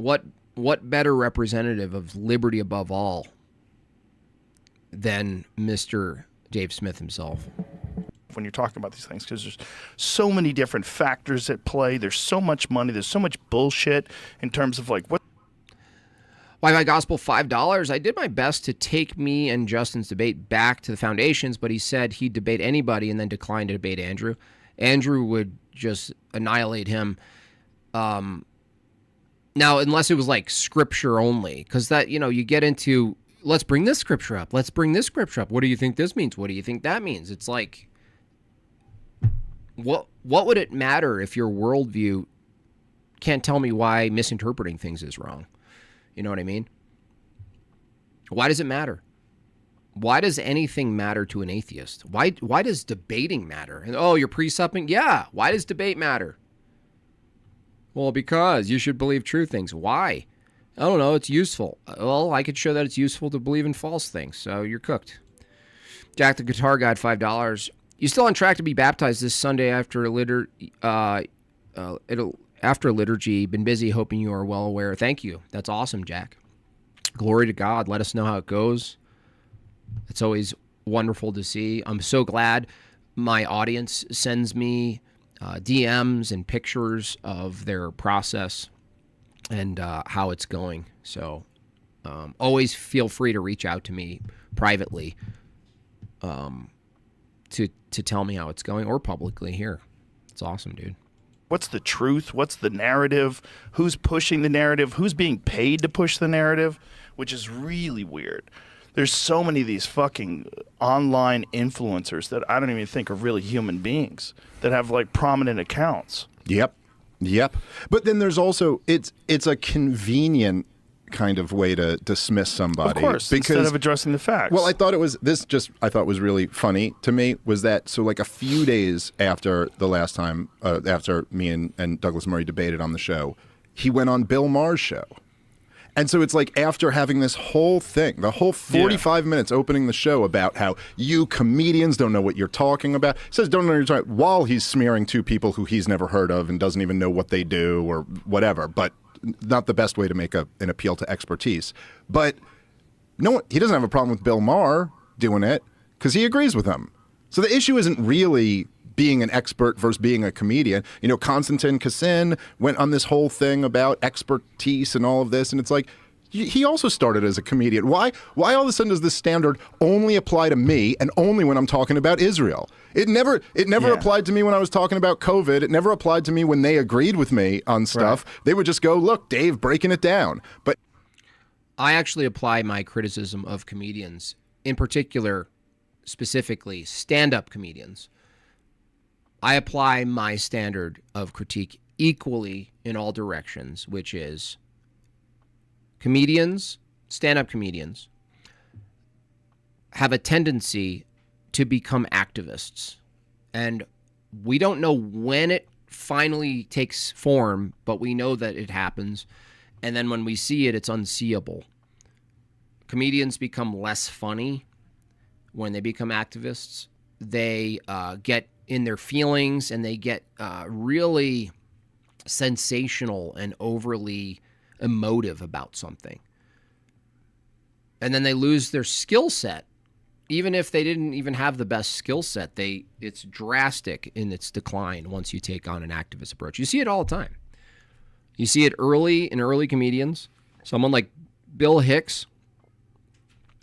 What better representative of liberty above all than Mr. Dave Smith himself? When you're talking about these things, because there's so many different factors at play. There's so much money. There's so much bullshit in terms of like what. Wi-Fi Gospel, $5. I did my best to take me and Justin's debate back to the foundations, but he said he'd debate anybody and then declined to debate Andrew. Andrew would just annihilate him. Now, unless it was like scripture only, because that, you get into, let's bring this scripture up. Let's bring this scripture up. What do you think this means? What do you think that means? It's like, what would it matter if your worldview can't tell me why misinterpreting things is wrong? You know what I mean? Why does it matter? Why does anything matter to an atheist? Why does debating matter? And you're presupping? Yeah. Why does debate matter? Well, because you should believe true things. Why? I don't know. It's useful. Well, I could show that it's useful to believe in false things. So you're cooked. Jack the Guitar Guide, $5. You still on track to be baptized this Sunday after after liturgy. Been busy, hoping you are well aware. Thank you. That's awesome, Jack. Glory to God. Let us know how it goes. It's always wonderful to see. I'm so glad my audience sends me DMs and pictures of their process and how it's going. So always feel free to reach out to me privately to tell me how it's going, or publicly here. It's awesome, dude. What's the truth? What's the narrative? Who's pushing the narrative? Who's being paid to push the narrative? Which is really weird. There's so many of these fucking online influencers that I don't even think are really human beings that have like prominent accounts. Yep. But then there's also, it's a convenient kind of way to dismiss somebody. Of course, because, instead of addressing the facts. Well, I thought was really funny to me was that, so like a few days after the last time, after me and Douglas Murray debated on the show, he went on Bill Maher's show. And so it's like after having this whole thing, the whole 45 minutes opening the show about how you comedians don't know what you're talking about. He says don't know what you're talking about while he's smearing two people who he's never heard of and doesn't even know what they do or whatever. But not the best way to make an appeal to expertise. But no, he doesn't have a problem with Bill Maher doing it because he agrees with him. So the issue isn't really being an expert versus being a comedian. Konstantin Kassin went on this whole thing about expertise and all of this, and it's like, he also started as a comedian. Why all of a sudden does this standard only apply to me and only when I'm talking about Israel? It never applied to me when I was talking about COVID. It never applied to me when they agreed with me on stuff. Right. They would just go, look, Dave, breaking it down. But I actually apply my criticism of comedians, in particular, specifically stand-up comedians. I apply my standard of critique equally in all directions, which is comedians, stand-up comedians, have a tendency to become activists. And we don't know when it finally takes form, but we know that it happens. And then when we see it, it's unseeable. Comedians become less funny when they become activists. They get in their feelings and they get really sensational and overly emotive about something. And then they lose their skill set. Even if they didn't even have the best skill set, it's drastic in its decline once you take on an activist approach. You see it all the time. You see it in early comedians. Someone like Bill Hicks,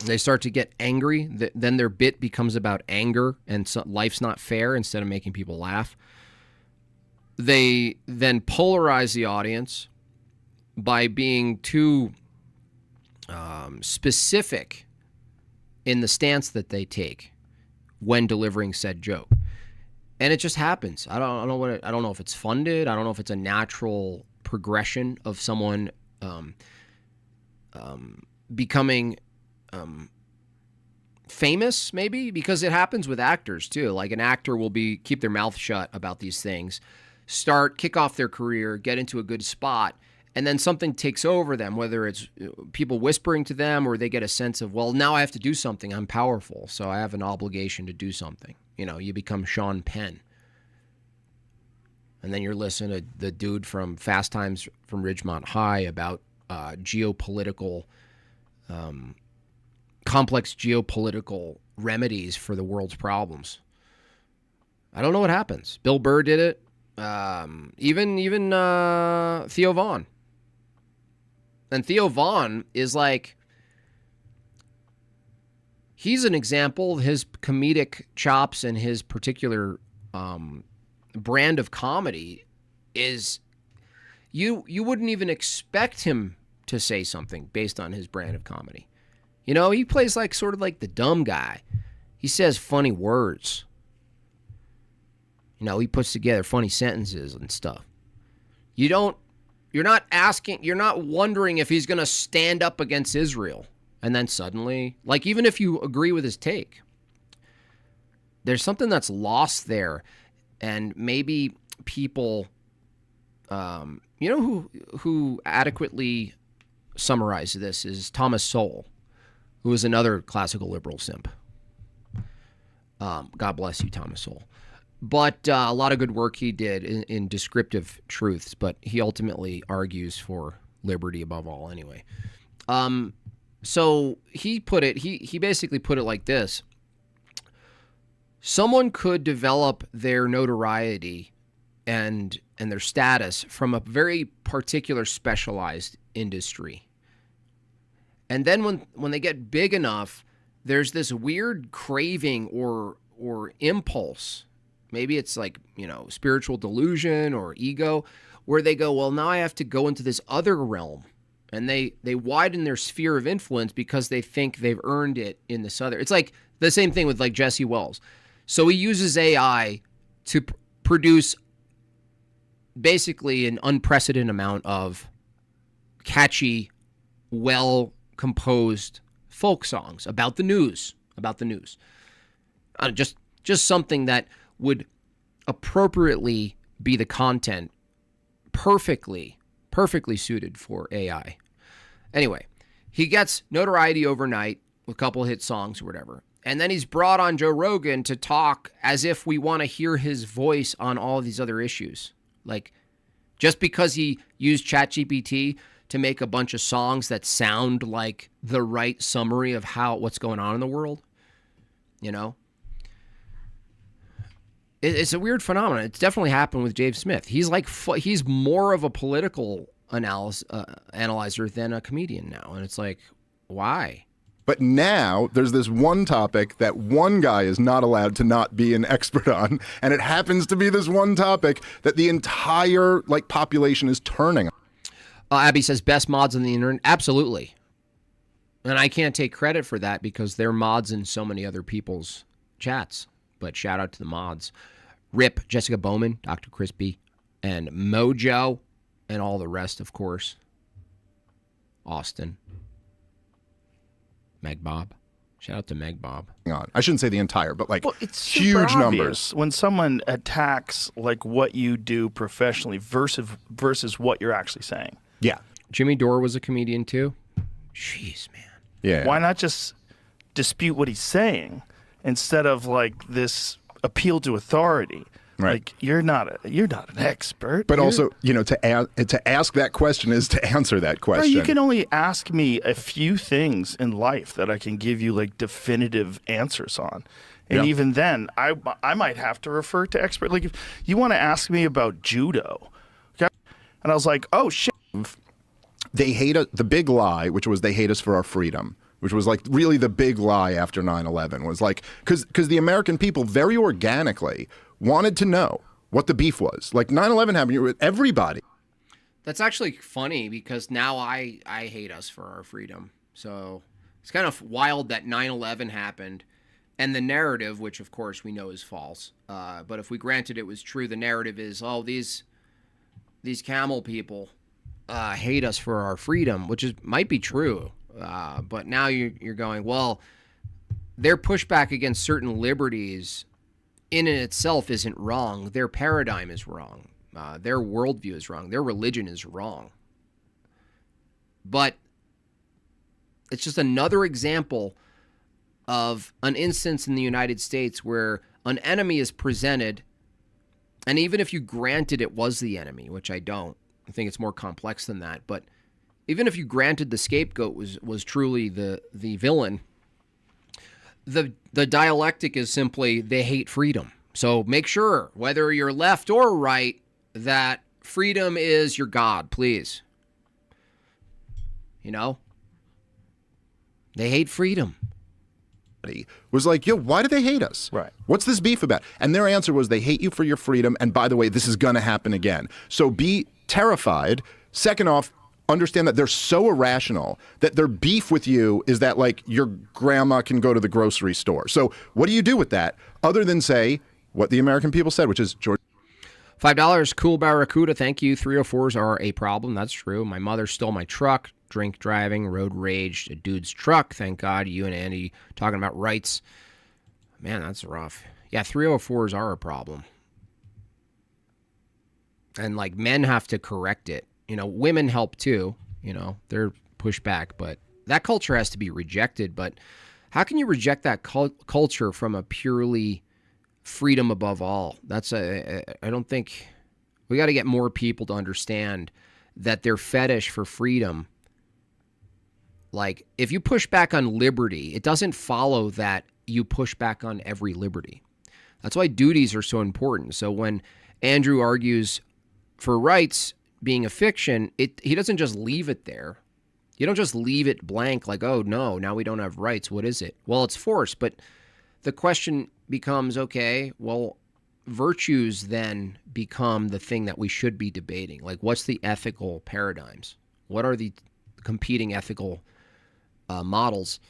they start to get angry. Then their bit becomes about anger and life's not fair instead of making people laugh. They then polarize the audience by being too specific in the stance that they take when delivering said joke. And it just happens. I don't know if it's funded. I don't know if it's a natural progression of someone becoming famous, maybe, because it happens with actors too. Like an actor will keep their mouth shut about these things, kick off their career, get into a good spot, and then something takes over them, whether it's people whispering to them or they get a sense of, well, now I have to do something. I'm powerful, so I have an obligation to do something. You become Sean Penn. And then you're listening to the dude from Fast Times from Ridgemont High about geopolitical, complex geopolitical remedies for the world's problems. I don't know what happens. Bill Burr did it. Even Theo Vaughn. And Theo Vaughn is like, he's an example. His comedic chops and his particular brand of comedy is, you wouldn't even expect him to say something based on his brand of comedy. You know, he plays like sort of like the dumb guy. He says funny words. You know, he puts together funny sentences and stuff. You're not wondering if he's going to stand up against Israel. And then suddenly, like, even if you agree with his take, there's something that's lost there. And maybe people, you know, who adequately summarized this is Thomas Sowell, who is another classical liberal simp. God bless you, Thomas Sowell. But a lot of good work he did in descriptive truths, but he ultimately argues for liberty above all anyway. So he basically put it like this. Someone could develop their notoriety and their status from a very particular specialized industry. And then when they get big enough, there's this weird craving or impulse. Maybe it's like, you know, spiritual delusion or ego, where they go, well, now I have to go into this other realm. And they widen their sphere of influence because they think they've earned it in this other. It's like the same thing with like Jesse Wells. So he uses AI to produce basically an unprecedented amount of catchy, well-composed folk songs about the news. Just something that would appropriately be the content, perfectly suited for AI. Anyway, he gets notoriety overnight with a couple hit songs or whatever. And then he's brought on Joe Rogan to talk as if we want to hear his voice on all these other issues. Like, just because he used ChatGPT to make a bunch of songs that sound like the right summary of what's going on in the world, you know? It's a weird phenomenon. It's definitely happened with Dave Smith. He's more of a political analyzer than a comedian now. And it's like, why? But now there's this one topic that one guy is not allowed to not be an expert on. And it happens to be this one topic that the entire population is turning on. Abby says best mods on the internet. Absolutely. And I can't take credit for that because they're mods in so many other people's chats. But shout out to the mods. Rip, Jessica Bowman, Dr. Crispy, and Mojo, and all the rest, of course. Austin. MadeByJimbob. Shout out to MadeByJimbob. I shouldn't say the entire, but it's huge numbers. When someone attacks what you do professionally versus what you're actually saying. Yeah. Jimmy Dore was a comedian too. Jeez, man. Yeah. Why not just dispute what he's saying? Instead of this appeal to authority, right? You're not an expert. But also, to ask that question is to answer that question. Right, you can only ask me a few things in life that I can give you definitive answers on, and even then, I might have to refer to expert. Like if you want to ask me about judo, okay? And I was like, oh shit. They hate us. The big lie, which was they hate us for our freedom. Which was really the big lie after 9/11 was because the American people very organically wanted to know what the beef was. 9/11 happened with everybody. That's actually funny because now I hate us for our freedom. So it's kind of wild that 9/11 happened and the narrative, which of course we know is false. But if we granted it was true, the narrative is, these camel people hate us for our freedom, which might be true. But now you're going, well, their pushback against certain liberties in and itself isn't wrong. Their paradigm is wrong. Their worldview is wrong. Their religion is wrong. But it's just another example of an instance in the United States where an enemy is presented, and even if you granted it was the enemy, which I don't, I think it's more complex than that, but even if you granted the scapegoat was truly the villain, the dialectic is simply they hate freedom. So make sure, whether you're left or right, that freedom is your God, please. You know? They hate freedom. Was like, yo, why do they hate us? Right. What's this beef about? And their answer was they hate you for your freedom. And by the way, this is going to happen again. So be terrified. Second off, understand that they're so irrational that their beef with you is that, like, your grandma can go to the grocery store. So what do you do with that other than say what the American people said, which is George. $5. Cool Barracuda. Thank you. 304s are a problem. That's true. My mother stole my truck. Drink driving, road rage, a dude's truck. Thank God you and Andy talking about rights. Man, that's rough. Yeah, 304s are a problem. And, like, men have to correct it. You know, women help too. You know, they're pushed back. But that culture has to be rejected. But how can you reject that culture from a purely freedom above all? I don't think... We got to get more people to understand that their fetish for freedom... Like, if you push back on liberty, it doesn't follow that you push back on every liberty. That's why duties are so important. So when Andrew argues for rights being a fiction, he doesn't just leave it there. You don't just leave it blank like, oh, no, now we don't have rights. What is it? Well, it's force. But the question becomes, okay, well, virtues then become the thing that we should be debating. Like, what's the ethical paradigms? What are the competing ethical models?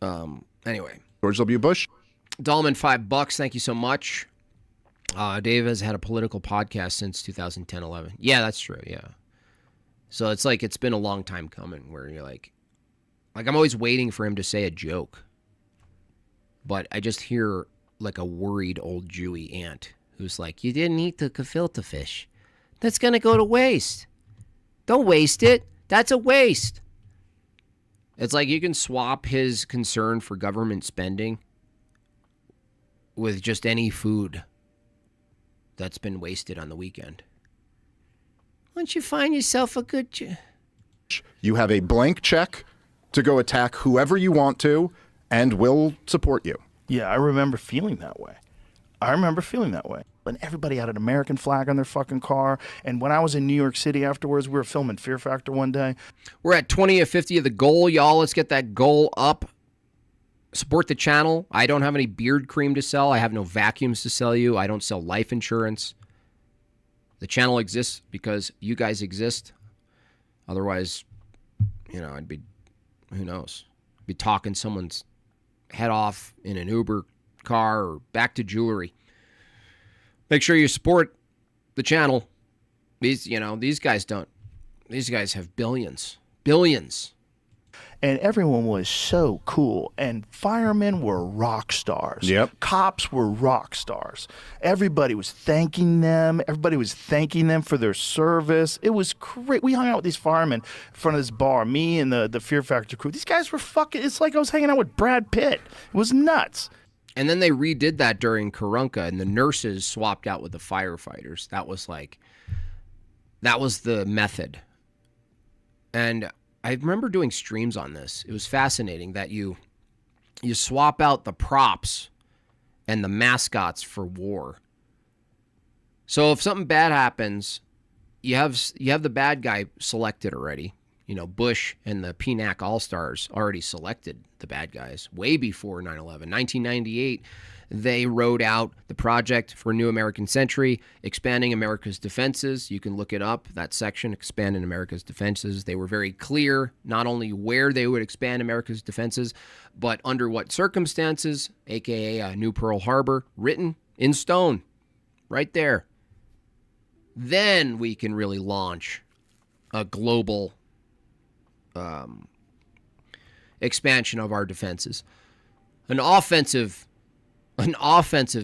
Anyway. George W. Bush. Dahlman, $5. Thank you so much. Dave has had a political podcast since 2010-11. Yeah, that's true. Yeah. So it's like, it's been a long time coming where you're like I'm always waiting for him to say a joke. But I just hear like a worried old Jewy aunt who's like, you didn't eat the gefilte fish. That's going to go to waste. Don't waste it. That's a waste. It's like you can swap his concern for government spending with just any food that's been wasted on the weekend. Why don't you find yourself a good... You have a blank check to go attack whoever you want to, and we'll support you. Yeah, I remember feeling that way. And everybody had an American flag on their fucking car. And when I was in New York City afterwards, we were filming Fear Factor one day. We're at 20 or 50 of the goal, y'all. Let's get that goal up. Support the channel. I don't have any beard cream to sell. I have no vacuums to sell you. I don't sell life insurance. The channel exists because you guys exist. Otherwise, you know, I'd be, who knows? I'd be talking someone's head off in an Uber car or back to jewelry. Make sure you support the channel. These guys have billions. And everyone was so cool. And firemen were rock stars. Yep. Cops were rock stars. Everybody was thanking them. Everybody was thanking them for their service. It was great. We hung out with these firemen in front of this bar, me and the Fear Factor crew. These guys were fucking, it's like I was hanging out with Brad Pitt. It was nuts. And then they redid that during Karunka, and the nurses swapped out with the firefighters. That was the method. And I remember doing streams on this. It was fascinating that you swap out the props and the mascots for war. So if something bad happens, you have the bad guy selected already. You know, Bush and the PNAC All-Stars already selected the bad guys way before 9/11. 1998, they wrote out the Project for a New American Century, Expanding America's Defenses. You can look it up, that section, Expanding America's Defenses. They were very clear, not only where they would expand America's defenses, but under what circumstances, a.k.a. New Pearl Harbor, written in stone, right there. Then we can really launch a global expansion of our defenses. An offensive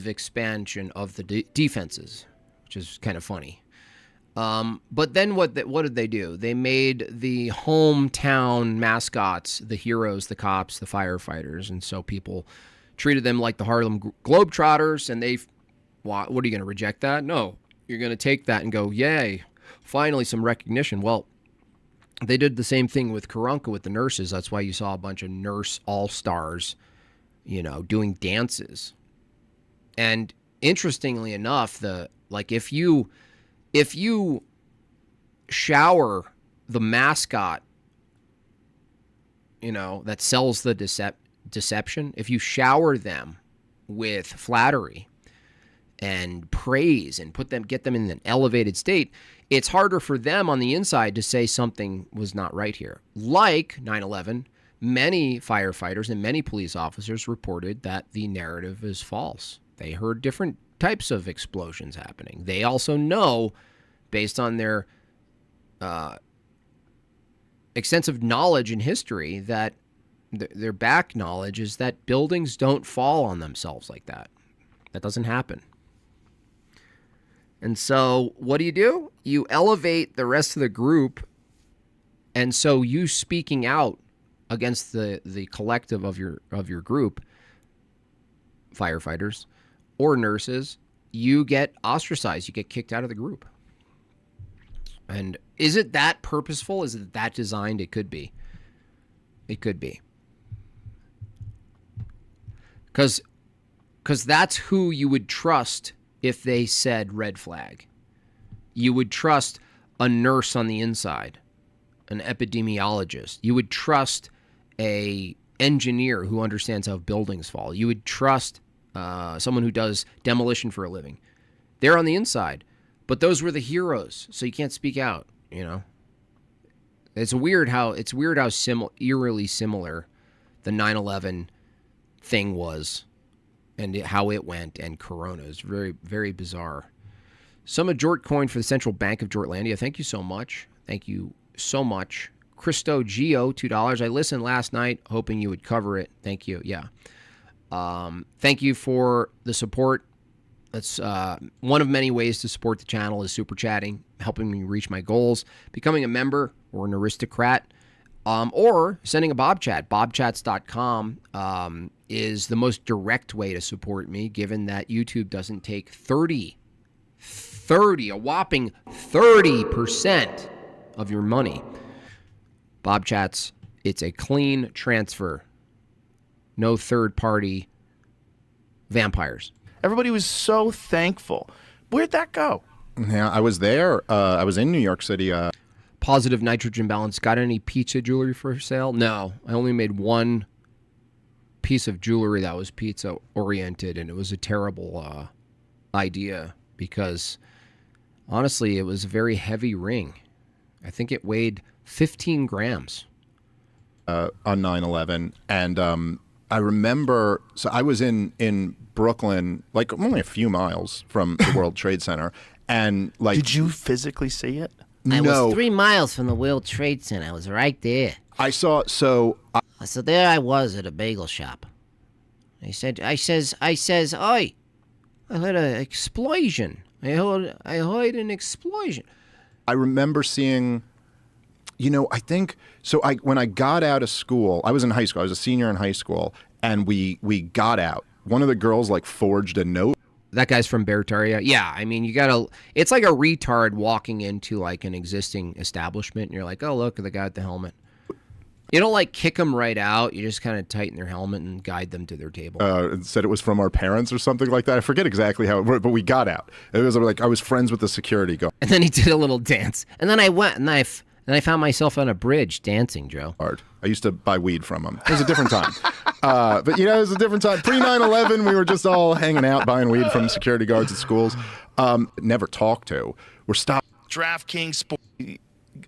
expansion of the defenses, which is kind of funny. But then what did they do? They made the hometown mascots the heroes, the cops, the firefighters, and so people treated them like the Harlem Globetrotters, and what are you going to reject that? No. You're going to take that and go, yay, finally some recognition. Well, They did the same thing with Karunka with the nurses. That's why you saw a bunch of nurse all-stars, doing dances. And interestingly enough, if you shower the mascot, that sells the deception, if you shower them with flattery and praise and get them in an elevated state, it's harder for them on the inside to say something was not right here. Like 9/11, many firefighters and many police officers reported that the narrative is false. They heard different types of explosions happening. They also know, based on their extensive knowledge in history, that their back knowledge is that buildings don't fall on themselves like that. That doesn't happen. And so what do? You elevate the rest of the group. And so you speaking out against the collective of your group, firefighters or nurses, you get ostracized. You get kicked out of the group. And is it that purposeful? Is it that designed? It could be. It could be. Because that's who you would trust if they said red flag. You would trust a nurse on the inside, an epidemiologist. You would trust a engineer who understands how buildings fall. You would trust someone who does demolition for a living. They're on the inside. But those were the heroes, so you can't speak out, It's weird how eerily similar the 9/11 thing was and how it went, and Corona is very, very bizarre. Some of Jort coin for the Central Bank of Jortlandia. Thank you so much. Thank you so much. Christo Geo, $2. I listened last night, hoping you would cover it. Thank you. Yeah. Thank you for the support. That's one of many ways to support the channel is super chatting, helping me reach my goals, becoming a member or an aristocrat, or sending a Bob chat. Bobchats.com is the most direct way to support me, given that YouTube doesn't take 30, a whopping 30% of your money. Bob Chats, it's a clean transfer. No third-party vampires. Everybody was so thankful. Where'd that go? Yeah, I was there. I was in New York City. Positive nitrogen balance. Got any pizza jewelry for sale? No. I only made one piece of jewelry that was pizza oriented, and it was a terrible idea because, honestly, it was a very heavy ring. I think it weighed 15 grams. On 9/11, and I remember, so I was in Brooklyn, like only a few miles from the World Trade Center, and like, did you physically see it? I No, was 3 miles from the World Trade Center. I was right there. I saw. So So there I was at a bagel shop. I says, oi, I heard an explosion. I heard an explosion. I remember seeing. I think so. When I got out of school, I was in high school. I was a senior in high school, and we got out. One of the girls forged a note. That guy's from Bertaria. Yeah, I mean, it's like a retard walking into an existing establishment, and you're like, oh, look at the guy with the helmet. You don't kick them right out. You just kind of tighten their helmet and guide them to their table. And said it was from our parents or something like that. I forget exactly how it worked, but we got out. It was I was friends with the security guard. And then he did a little dance. And then I went and I found myself on a bridge dancing, Joe. I used to buy weed from him. It was a different time. But it was a different time. Pre 9/11, we were just all hanging out buying weed from security guards at schools. Never talked to. We're stopped. DraftKings,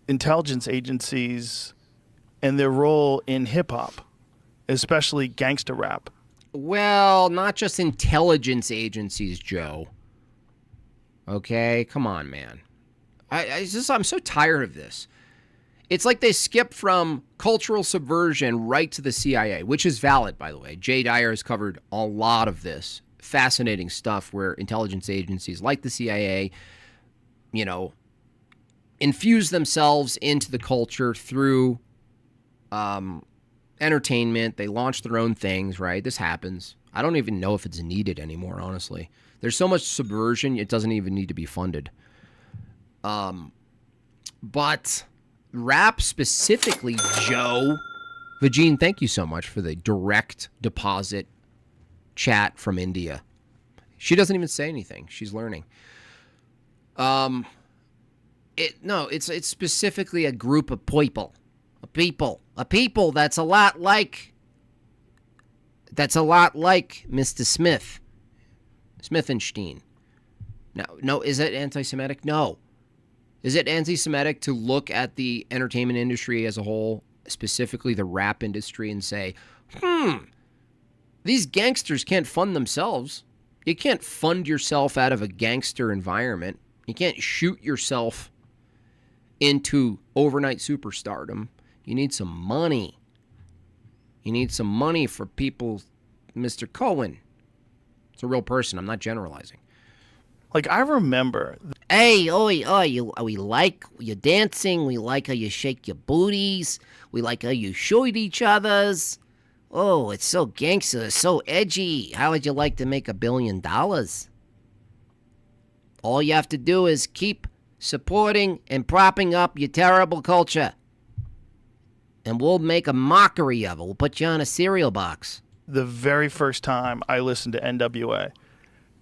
intelligence agencies, and their role in hip hop, especially gangster rap. Well, not just intelligence agencies, Joe. Okay, come on, man. I'm so tired of this. It's like they skip from cultural subversion right to the CIA, which is valid, by the way. Jay Dyer has covered a lot of this fascinating stuff where intelligence agencies like the CIA, infuse themselves into the culture through entertainment. They launch their own things, right? This happens. I don't even know if it's needed anymore, honestly. There's so much subversion, it doesn't even need to be funded. But rap specifically, Joe. Vagine, thank you so much for the direct deposit chat from India. She doesn't even say anything. She's learning. It's specifically a group of people. A people that's a lot like Mr. Smithenstein. No, is it anti-Semitic? No. Is it anti-Semitic to look at the entertainment industry as a whole, specifically the rap industry, and say, these gangsters can't fund themselves. You can't fund yourself out of a gangster environment. You can't shoot yourself into overnight superstardom. You need some money. You need some money for people. Mr. Cohen. It's a real person. I'm not generalizing. Like, I remember. Hey, we like your dancing. We like how you shake your booties. We like how you shoot each other's. Oh, it's so gangster, it's so edgy. How would you like to make $1 billion? All you have to do is keep supporting and propping up your terrible culture. And we'll make a mockery of it. We'll put you on a cereal box. The very first time I listened to NWA,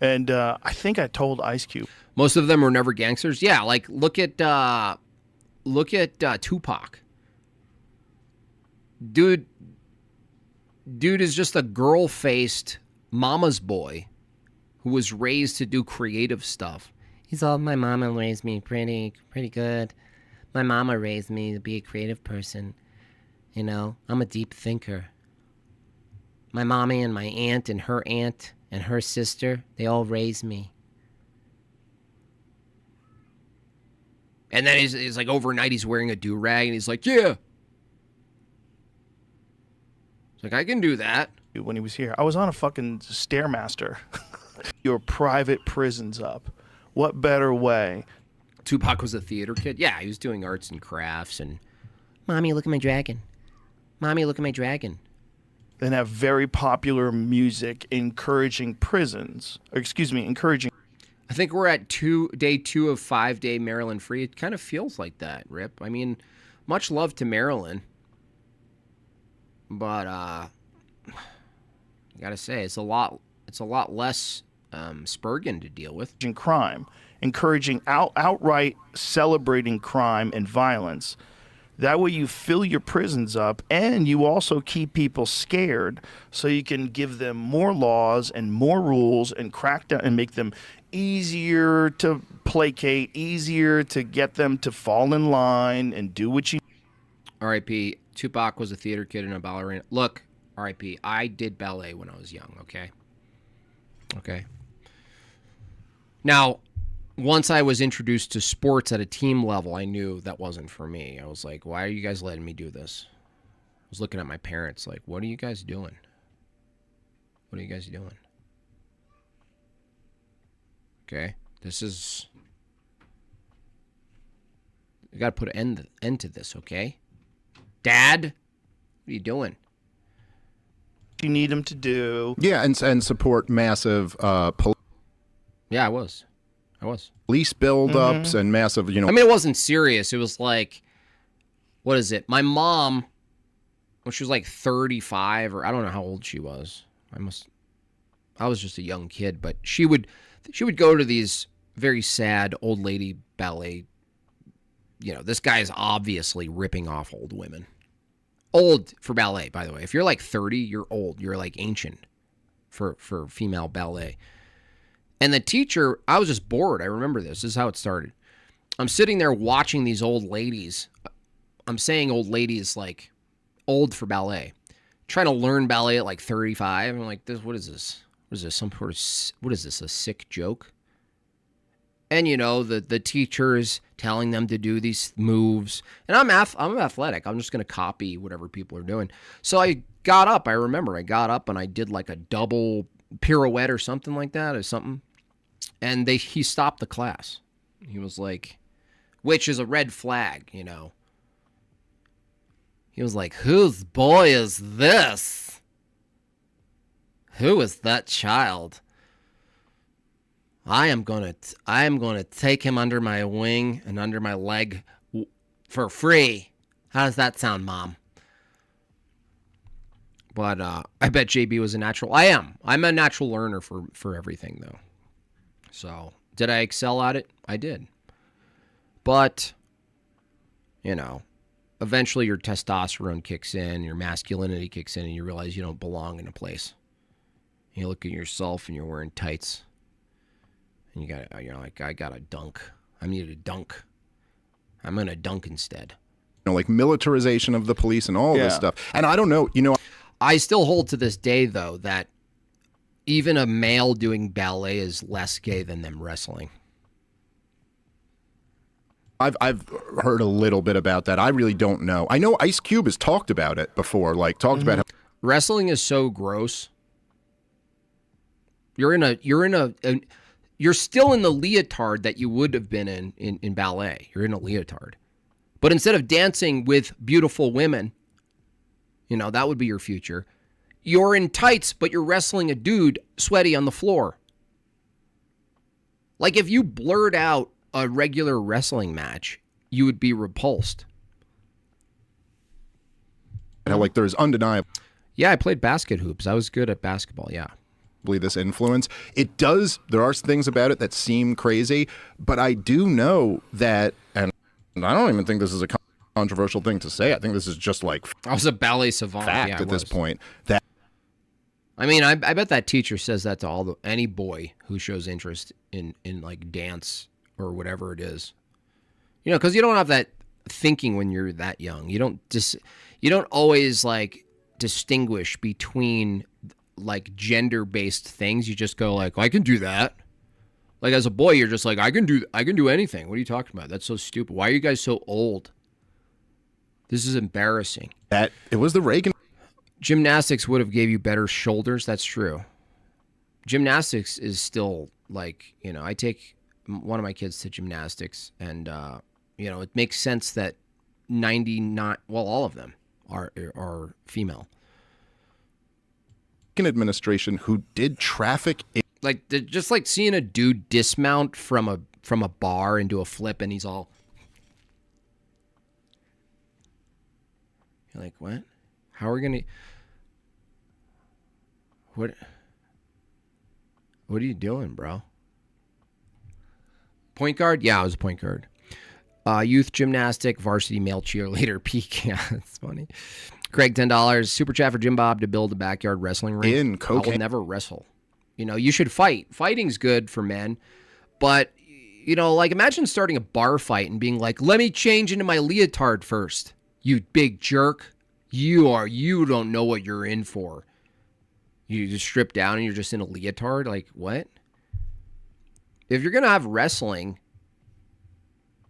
and I think I told Ice Cube. Most of them were never gangsters. Yeah, like look at Tupac. Dude is just a girl-faced mama's boy who was raised to do creative stuff. He's all, my mama raised me pretty good. My mama raised me to be a creative person. You know, I'm a deep thinker. My mommy and my aunt and her sister, they all raised me. And then he's like, overnight he's wearing a do-rag and he's like, yeah. It's like, I can do that. When he was here, I was on a fucking Stairmaster. Your private prisons up. What better way? Tupac was a theater kid. Yeah, he was doing arts and crafts and... Mommy, look at my dragon. Mommy, look at my dragon. Then have very popular music encouraging encouraging. I think we're at day 2 of 5-day Maryland Free. It kind of feels like that, Rip. I mean, much love to Maryland. But, I gotta say, it's a lot less Spurgeon to deal with. Crime, encouraging outright celebrating crime and violence. That way you fill your prisons up, and you also keep people scared, so you can give them more laws and more rules and crack down and make them easier to placate, easier to get them to fall in line and do what you... R.I.P. Tupac was a theater kid and a ballerina. Look, R.I.P. I did ballet when I was young, okay? Okay. Now, once I was introduced to sports at a team level, I knew that wasn't for me. I was like, why are you guys letting me do this? I was looking at my parents like, what are you guys doing? What are you guys doing? Okay, this is... You got to put an end to this, okay? Dad, what are you doing? You need them to do. Yeah, and support massive Yeah, I was. Police buildups and massive, I mean, it wasn't serious. It was like, what is it? My mom, when she was like 35, or I don't know how old she was. I was just a young kid, but she would go to these very sad old lady ballet. You know, this guy is obviously ripping off old women. Old for ballet, by the way. If you're like 30, you're old. You're like ancient for female ballet. And the teacher, I was just bored. I remember this. This is how it started. I'm sitting there watching these old ladies. I'm saying old ladies like old for ballet. Trying to learn ballet at like 35. I'm like, what is this? What is this? What is this? A sick joke? And you know, the teacher's telling them to do these moves. And I'm athletic. I'm just going to copy whatever people are doing. So I got up. I remember I got up and I did like a double pirouette or something like that, or something. And he stopped the class. He was like, which is a red flag, you know. He was like, whose boy is this? Who is that child? I am going to take him under my wing and under my leg for free. How does that sound, Mom? But I bet JB was a natural. I'm a natural learner for everything, though. So, did I excel at it? I did. But, you know, eventually your testosterone kicks in, your masculinity kicks in, and you realize you don't belong in a place. You look at yourself and you're wearing tights. And you're like, I got to dunk. I need a dunk. I'm going to dunk instead. You know, like militarization of the police and all this stuff. And I don't know, you know. I still hold to this day, though, that even a male doing ballet is less gay than them wrestling. I've heard a little bit about that. I really don't know. I know Ice Cube has talked about it before, like talked about how wrestling is so gross. You're still in the leotard that you would have been in ballet. You're in a leotard. But instead of dancing with beautiful women, you know, that would be your future. You're in tights, but you're wrestling a dude sweaty on the floor. Like if you blurred out a regular wrestling match, you would be repulsed. like there's undeniable. Yeah, I played basket hoops. I was good at basketball, yeah. This influence. It does, there are things about it that seem crazy, but I do know that, and I don't even think this is a controversial thing to say. I think this is just like I was a ballet savant fact at this point. That I mean, I bet that teacher says that to any boy who shows interest in like dance or whatever it is. You know, because you don't have that thinking when you're that young. You don't always like distinguish between like gender-based things. You just go like, I can do that. Like as a boy, you're just like, I can do anything. What are you talking about? That's so stupid. Why are you guys so old? This is embarrassing. That it was the Reagan. Gymnastics would have gave you better shoulders. That's true. Gymnastics is still like, you know, I take one of my kids to gymnastics and, you know, it makes sense that 99, well, all of them are female. Administration who did traffic. Like just like seeing a dude dismount from a bar and do a flip and he's all. You're like, what? How are we gonna? What are you doing, bro? Point guard? Yeah, I was a point guard. Youth gymnastic, varsity male cheerleader, peak. Yeah, that's funny. Craig, $10. Super chat for Jimbob to build a backyard wrestling ring. In cocaine. I will never wrestle. You know, you should fight. Fighting's good for men. But, you know, like imagine starting a bar fight and being like, let me change into my leotard first. You big jerk. You don't know what you're in for. You just strip down and you're just in a leotard? Like, what? If you're going to have wrestling,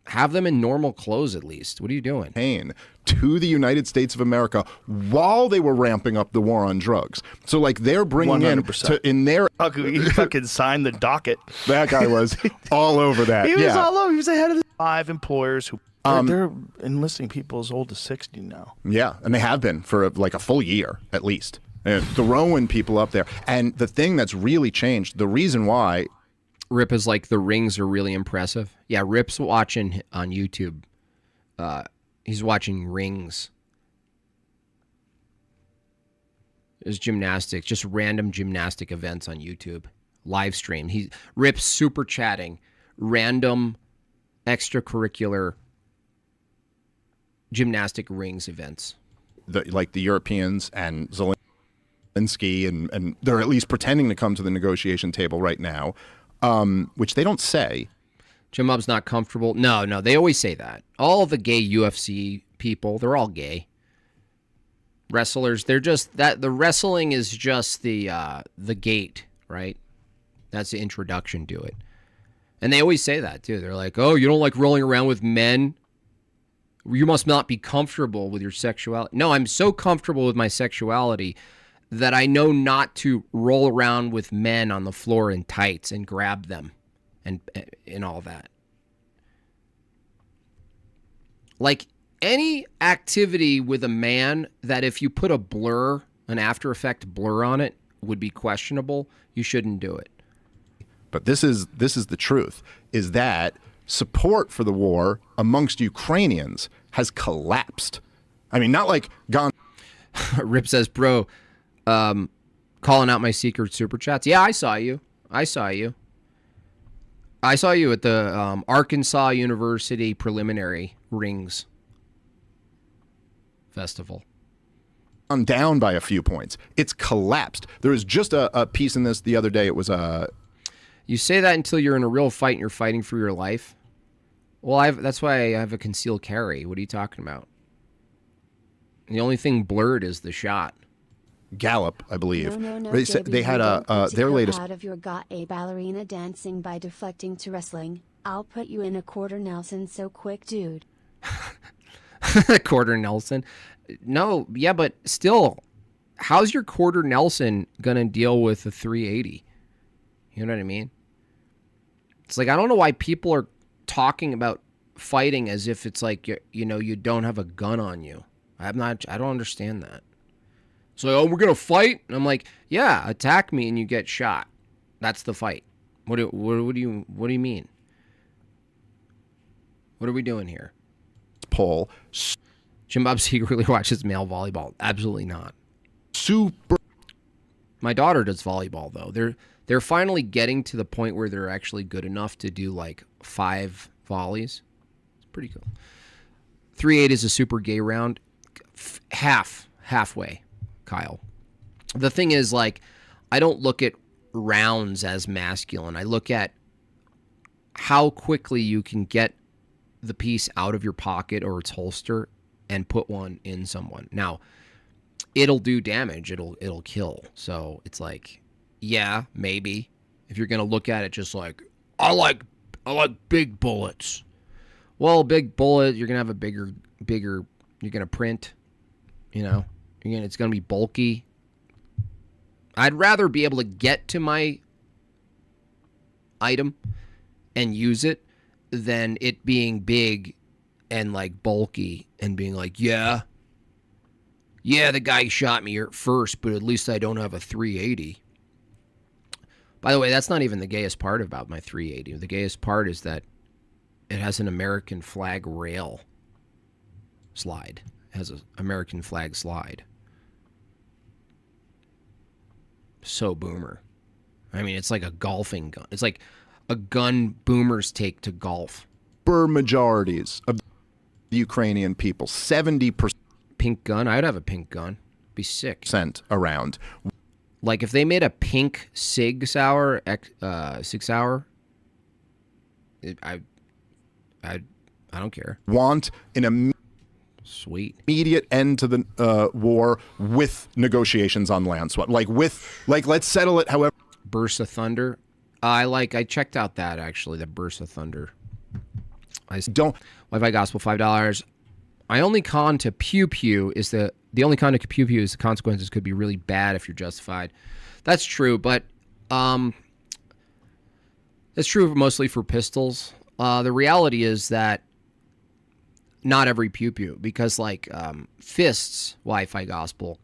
have them in normal clothes at least. What are you doing? To the United States of America while they were ramping up the war on drugs. So like they're bringing 100%. in their He fucking signed the docket. That guy was all over that. He was all over. He was ahead of the 5 employers who they're enlisting people as old as 60 now. Yeah, and they have been for like a full year at least. And throwing people up there. And the thing that's really changed, the reason why Rip is like, the rings are really impressive. Yeah, Rip's watching on YouTube. He's watching rings. There's gymnastics, just random gymnastic events on YouTube. Live stream. Rip's super chatting random extracurricular gymnastic rings events. like the Europeans and Zelensky, and they're at least pretending to come to the negotiation table right now, which they don't say. Jimbob's not comfortable. No, they always say that. All the gay UFC people, they're all gay. Wrestlers, they're just that. The wrestling is just the gate, right? That's the introduction to it. And they always say that too. They're like, "Oh, you don't like rolling around with men? You must not be comfortable with your sexuality." No, I'm so comfortable with my sexuality that I know not to roll around with men on the floor in tights and grab them and all that. Like any activity with a man that if you put a blur, an After Effect blur on it, would be questionable, you shouldn't do it. But this is the truth, is that support for the war amongst Ukrainians has collapsed. I mean, not like gone. Rip says, bro, calling out my secret super chats. Yeah, I saw you. I saw you at the Arkansas University preliminary rings festival. I'm down by a few points. It's collapsed. There was just a piece in this the other day. It was You say that until you're in a real fight and you're fighting for your life. Well, that's why I have a concealed carry. What are you talking about? The only thing blurred is the shot. Gallup, I believe. No, They had their latest. Out of your got a ballerina dancing by deflecting to wrestling. I'll put you in a quarter Nelson so quick, dude. Quarter Nelson. No, yeah, but still, how's your quarter Nelson gonna deal with a 380? You know what I mean? It's like, I don't know why people are talking about fighting as if it's like, you don't have a gun on you. I don't understand that. So, oh, we're gonna fight, and I'm like, yeah, attack me and you get shot. That's the fight. What do you mean? What are we doing here? Poll. Jimbob secretly watches male volleyball. Absolutely not. Super. My daughter does volleyball though. They're finally getting to the point where they're actually good enough to do like 5 volleys. It's pretty cool. 3-8 is a super gay round. Halfway, Kyle. The thing is, like, I don't look at rounds as masculine. I look at how quickly you can get the piece out of your pocket or its holster and put one in someone. Now, it'll do damage. It'll kill. So it's like, yeah, maybe. If you're gonna look at it just like, I like big bullets. Well, big bullet, you're gonna have a bigger. You're gonna print. It's gonna be bulky. I'd rather be able to get to my item and use it than it being big and like bulky and being like, yeah, the guy shot me first, but at least I don't have a 380. By the way, that's not even the gayest part about my 380. The gayest part is that it has an American flag rail slide. It has an American flag slide. So boomer. I mean, it's like a golfing gun. It's like a gun boomers take to golf. Majorities of the Ukrainian people, 70%. Pink gun? I'd have a pink gun. Be sick. Around. Like if they made a pink Sig Sauer, 6 hour, I don't care. Want an immediate end to the war with negotiations on land swap. Let's settle it however. Burst of Thunder. I checked out that actually, the Burst of Thunder. Wi-Fi Gospel, $5. My only con to Pew Pew is the only con to Pew Pew is the consequences could be really bad if you're justified. That's true, but that's true mostly for pistols. The reality is that not every Pew Pew, because fists, Wi-Fi Gospel,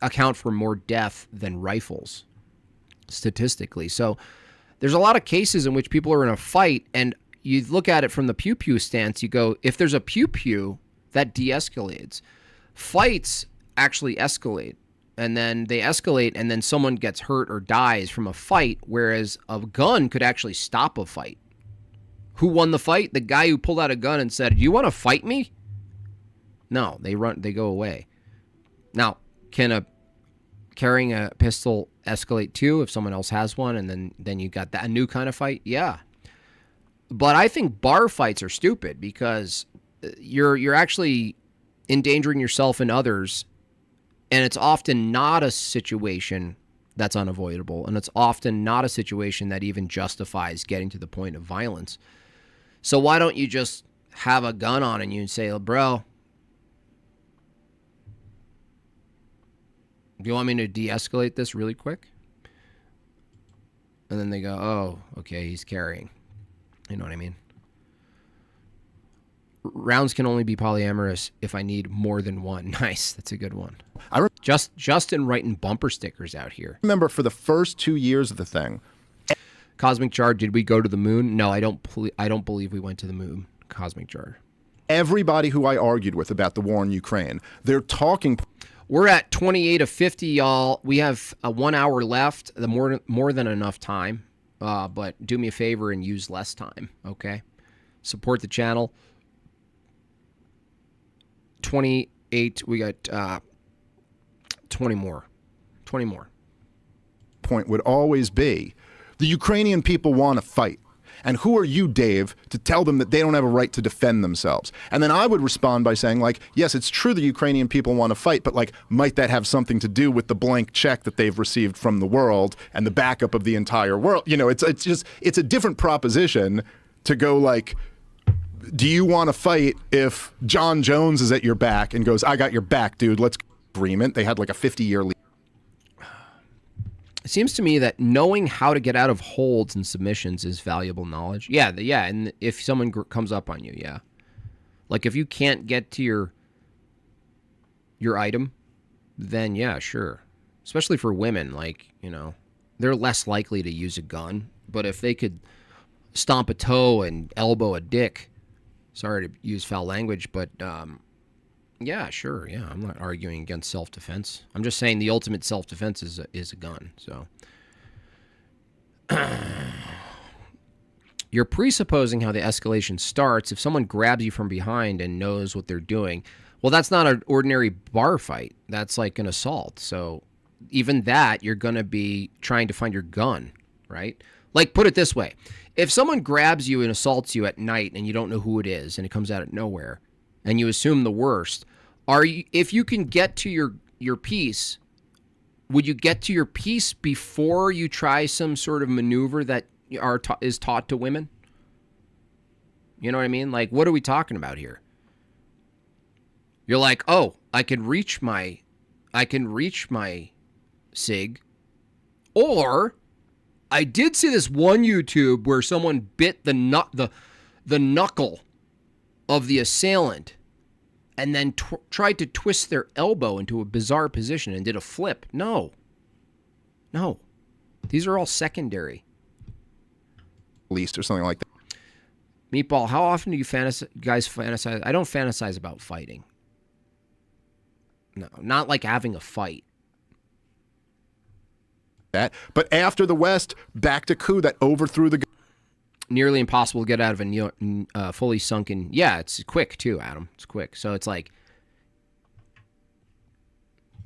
account for more death than rifles, statistically. So there's a lot of cases in which people are in a fight, and you look at it from the Pew Pew stance, you go, if there's a Pew Pew, that de-escalates. Fights actually escalate, and then they escalate, and then someone gets hurt or dies from a fight, whereas a gun could actually stop a fight. Who won the fight? The guy who pulled out a gun and said, "You want to fight me?" No, they go away. Now, can carrying a pistol escalate too if someone else has one, and then you got a new kind of fight? Yeah. But I think bar fights are stupid because you're actually endangering yourself and others, and it's often not a situation that's unavoidable, and it's often not a situation that even justifies getting to the point of violence. So why don't you just have a gun on you and say, bro, do you want me to de-escalate this really quick? And then they go, oh, okay, he's carrying. You know what I mean? Rounds can only be polyamorous if I need more than one. Nice. That's a good one. Justin writing bumper stickers out here. Remember, for the first 2 years of the thing. Cosmic Jar, did we go to the moon? No, I don't believe we went to the moon. Cosmic Jar. Everybody who I argued with about the war in Ukraine, they're talking. We're at 28 of 50, y'all. We have 1 hour left, more than enough time. But do me a favor and use less time, okay? Support the channel. 28, we got 20 more. 20 more. Point would always be, the Ukrainian people want to fight. And who are you, Dave, to tell them that they don't have a right to defend themselves? And then I would respond by saying, like, yes, it's true the Ukrainian people want to fight, but, like, might that have something to do with the blank check that they've received from the world and the backup of the entire world? You know, it's a different proposition to go, like, do you want to fight if John Jones is at your back and goes, I got your back, dude, let's agreement. They had, like, a 50-year lead. It seems to me that knowing how to get out of holds and submissions is valuable knowledge. Yeah, and if someone comes up on you, yeah. Like if you can't get to your item, then yeah, sure. Especially for women, like, you know, they're less likely to use a gun. But if they could stomp a toe and elbow a dick, sorry to use foul language, but yeah, sure. Yeah, I'm not arguing against self-defense. I'm just saying the ultimate self-defense is a gun. So you're presupposing how the escalation starts. If someone grabs you from behind and knows what they're doing, well, that's not an ordinary bar fight. That's like an assault. So even that, you're going to be trying to find your gun, right? Like, put it this way. If someone grabs you and assaults you at night and you don't know who it is and it comes out of nowhere and you assume the worst, if you can get to your piece, would you get to your piece before you try some sort of maneuver that is taught to women? You know what I mean? Like, what are we talking about here? You're like, oh, I can reach my SIG, or I did see this one YouTube where someone bit the knuckle of the assailant and then tried to twist their elbow into a bizarre position and did a flip. No. These are all secondary. Least or something like that. Meatball, how often do you guys fantasize? I don't fantasize about fighting. No, not like having a fight. But after the West, back to coup that overthrew the... Nearly impossible to get out of a fully sunken... Yeah, it's quick too, Adam. It's quick. So it's like...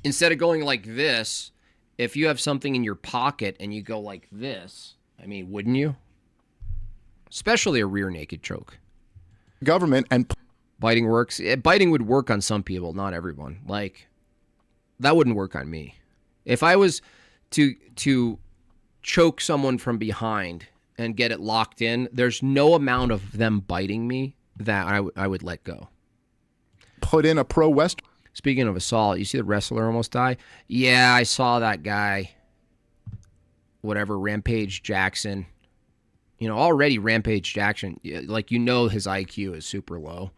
Instead of going like this, if you have something in your pocket and you go like this, I mean, wouldn't you? Especially a rear naked choke. Government and... Biting works. Biting would work on some people, not everyone. Like, that wouldn't work on me. If I was to choke someone from behind and get it locked in, there's no amount of them biting me that I would let go. Put in a pro-West. Speaking of assault, you see the wrestler almost die? Yeah, I saw that guy. Whatever, Rampage Jackson. You know, already Rampage Jackson, like, you know his IQ is super low.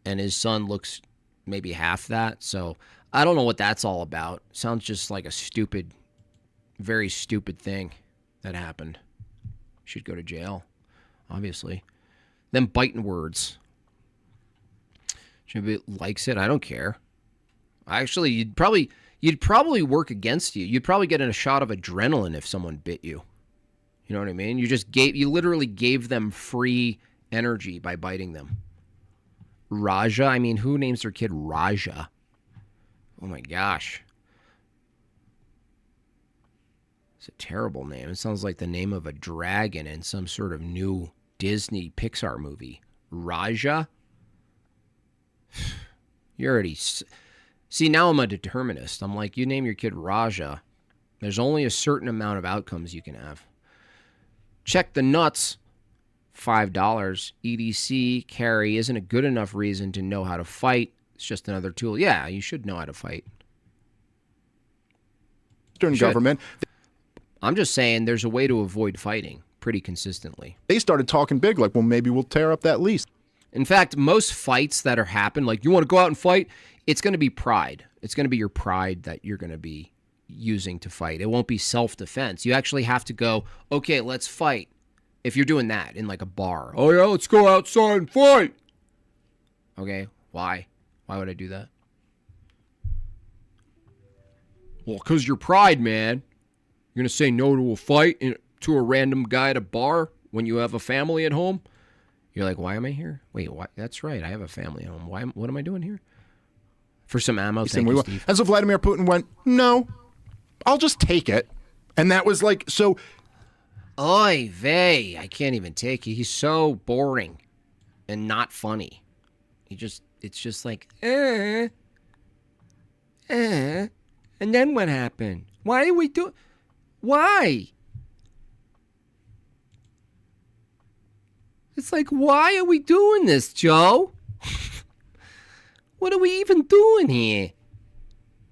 And his son looks maybe half that. So I don't know what that's all about. Sounds just like a stupid, very stupid thing that happened. Should go to jail, obviously. Them biting words. Jimbob likes it. I don't care. Actually, you'd probably work against you. You'd probably get in a shot of adrenaline if someone bit you. You know what I mean? You literally gave them free energy by biting them. Raja? I mean, who names their kid Raja? Oh my gosh. It's a terrible name. It sounds like the name of a dragon in some sort of new Disney Pixar movie. Raja? You already... See, now I'm a determinist. I'm like, you name your kid Raja, there's only a certain amount of outcomes you can have. Check the nuts. $5. EDC carry isn't a good enough reason to know how to fight. It's just another tool. Yeah, you should know how to fight. Eastern government. I'm just saying there's a way to avoid fighting pretty consistently. They started talking big, like, well, maybe we'll tear up that lease. In fact, most fights that are happen, like, you want to go out and fight, it's going to be pride. It's going to be your pride that you're going to be using to fight. It won't be self-defense. You actually have to go, okay, let's fight. If you're doing that in like a bar, oh yeah, let's go outside and fight. Okay, why? Why would I do that? Well, because you're pride, man. You're going to say no to a fight to a random guy at a bar when you have a family at home? You're like, why am I here? Wait, why? That's right. I have a family at home. What am I doing here? For some ammo, thank you, Steve. And so Vladimir Putin went, no, I'll just take it. And that was like, so. Oy vey. I can't even take it. He's so boring and not funny. It's just like, and then what happened? Why did we do? Why? It's like, why are we doing this, Joe? What are we even doing here?